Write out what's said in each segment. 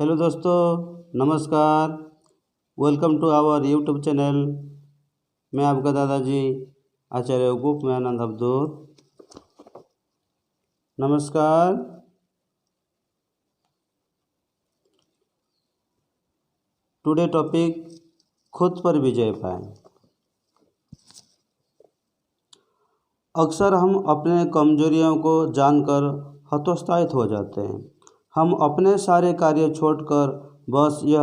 Hello दोस्तों, नमस्कार। Welcome to our YouTube channel. मैं आपका दादाजी आचार्य गोपमानंद अवधूत। नमस्कार। टुडे टॉपिक, खुद पर विजय पाएं। अक्सर हम अपने कमजोरियों को जानकर हतोत्साहित हो जाते हैं। हम अपने सारे कार्य छोड़कर बस यह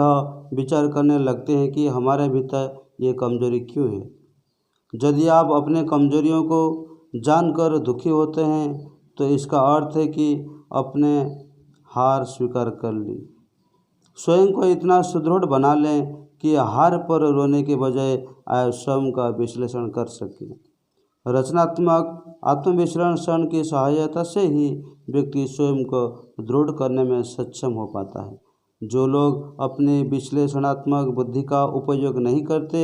विचार करने लगते हैं कि हमारे भीतर ये कमजोरी क्यों है। यदि आप अपने कमजोरियों को जानकर दुखी होते हैं तो इसका अर्थ है कि अपने हार स्वीकार कर ली। स्वयं को इतना सुदृढ़ बना लें कि हार पर रोने के बजाय आप स्वयं का विश्लेषण कर सकें। रचनात्मक आत्मविश्लेषण की सहायता से ही व्यक्ति स्वयं को दृढ़ करने में सक्षम हो पाता है। जो लोग अपनी विश्लेषणात्मक बुद्धि का उपयोग नहीं करते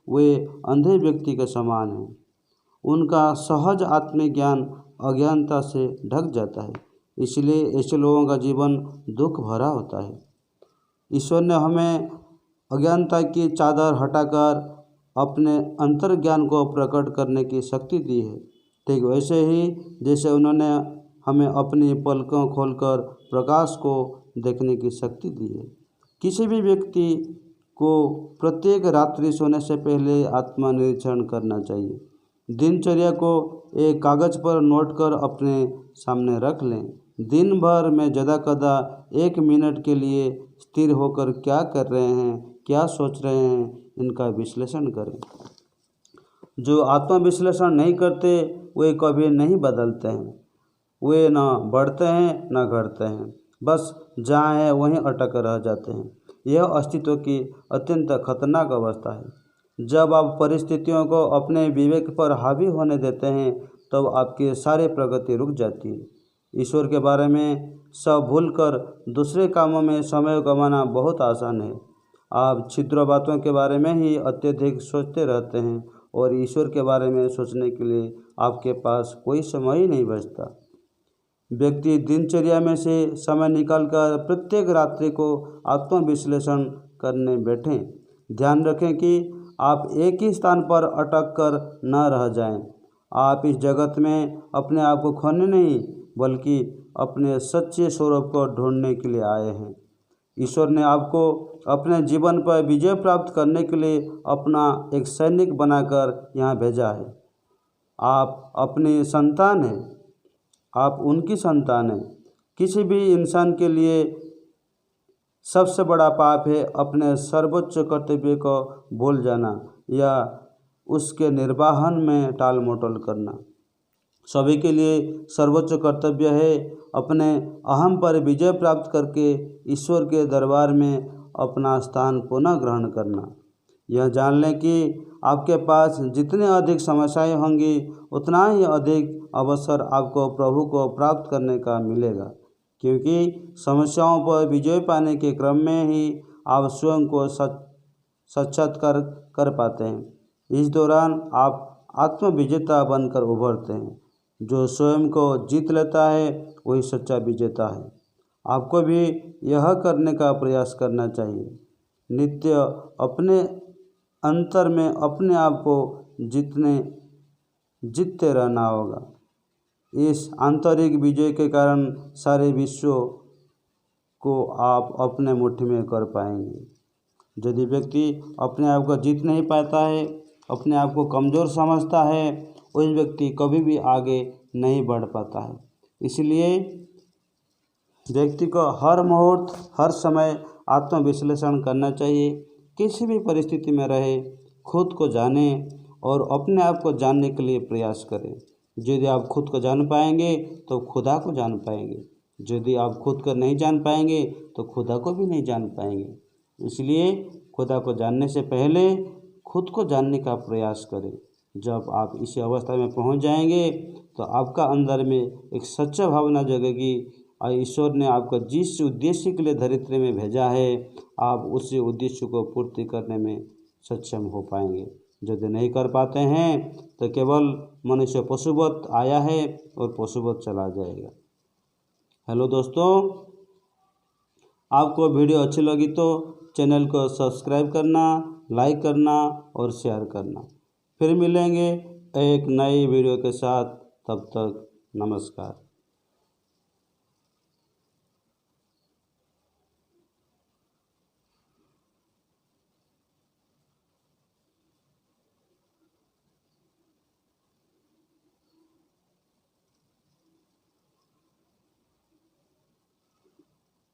वे अंधे व्यक्ति के समान हैं। उनका सहज आत्मज्ञान अज्ञानता से ढक जाता है, इसलिए ऐसे लोगों का जीवन दुख भरा होता है। ईश्वर ने हमें अज्ञानता की चादर हटाकर अपने अंतर्ज्ञान को प्रकट करने की शक्ति दी है। ठीक वैसे ही जैसे उन्होंने हमें अपनी पलकों खोलकर प्रकाश को देखने की शक्ति दी है। किसी भी व्यक्ति को प्रत्येक रात्रि सोने से पहले आत्मनिरीक्षण करना चाहिए। दिनचर्या को एक कागज पर नोट कर अपने सामने रख लें। दिन भर में ज़्यादा 1 मिनट के लिए स्थिर होकर क्या कर रहे हैं, क्या सोच रहे हैं, इनका विश्लेषण करें। जो आत्मविश्लेषण नहीं करते वे कभी नहीं बदलते हैं। वे न बढ़ते हैं न घटते हैं, बस जहाँ हैं वहीं अटक रह जाते हैं। यह अस्तित्व की अत्यंत खतरनाक अवस्था है। जब आप परिस्थितियों को अपने विवेक पर हावी होने देते हैं तब आपकी सारी प्रगति रुक जाती है। ईश्वर के बारे में सब भूलकर दूसरे कामों में समय गंवाना बहुत आसान है। आप छिद्र बातों के बारे में ही अत्यधिक सोचते रहते हैं और ईश्वर के बारे में सोचने के लिए आपके पास कोई समय ही नहीं बचता। व्यक्ति दिनचर्या में से समय निकालकर प्रत्येक रात्रि को आत्मविश्लेषण करने बैठें। ध्यान रखें कि आप एक ही स्थान पर अटक कर न रह जाएं। आप इस जगत में अपने आप को खोने नहीं बल्कि अपने सच्चे स्वरूप को ढूंढने के लिए आए हैं। ईश्वर ने आपको अपने जीवन पर विजय प्राप्त करने के लिए अपना एक सैनिक बनाकर यहाँ भेजा है। आप अपनी संतान हैं, आप उनकी संतान हैं। किसी भी इंसान के लिए सबसे बड़ा पाप है अपने सर्वोच्च कर्तव्य को भूल जाना या उसके निर्वाहन में टाल मटोल करना। सभी के लिए सर्वोच्च कर्तव्य है अपने अहम पर विजय प्राप्त करके ईश्वर के दरबार में अपना स्थान पुनः ग्रहण करना। यह जान लें कि आपके पास जितने अधिक समस्याएं होंगी उतना ही अधिक अवसर आपको प्रभु को प्राप्त करने का मिलेगा, क्योंकि समस्याओं पर विजय पाने के क्रम में ही आप स्वयं को साक्षात्कार कर पाते हैं। इस दौरान आप आत्मविजेता बनकर उभरते हैं। जो स्वयं को जीत लेता है वही सच्चा विजेता है। आपको भी यह करने का प्रयास करना चाहिए। नित्य अपने अंतर में अपने आप को जीतते रहना होगा। इस आंतरिक विजय के कारण सारे विश्व को आप अपने मुट्ठी में कर पाएंगे। यदि व्यक्ति अपने आप को जीत नहीं पाता है, अपने आप को कमज़ोर समझता है, वही व्यक्ति कभी भी आगे नहीं बढ़ पाता है। इसलिए व्यक्ति को हर मुहूर्त हर समय आत्मविश्लेषण करना चाहिए। किसी भी परिस्थिति में रहे खुद को जाने और अपने आप को जानने के लिए प्रयास करें। यदि आप खुद को जान पाएंगे तो खुदा को जान पाएंगे। यदि आप खुद को नहीं जान पाएंगे तो खुदा को भी नहीं जान पाएंगे। इसलिए खुदा को जानने से पहले खुद को जानने का प्रयास करें। जब आप इसी अवस्था में पहुंच जाएंगे तो आपका अंदर में एक सच्चा भावना जगेगी और ईश्वर ने आपको जिस उद्देश्य के लिए धरित्री में भेजा है आप उसी उद्देश्य को पूर्ति करने में सक्षम हो पाएंगे। यदि नहीं कर पाते हैं तो केवल मनुष्य पशुवत आया है और पशुवत चला जाएगा। हेलो दोस्तों, आपको वीडियो अच्छी लगी तो चैनल को सब्सक्राइब करना, लाइक करना और शेयर करना। फिर मिलेंगे एक नई वीडियो के साथ, तब तक नमस्कार।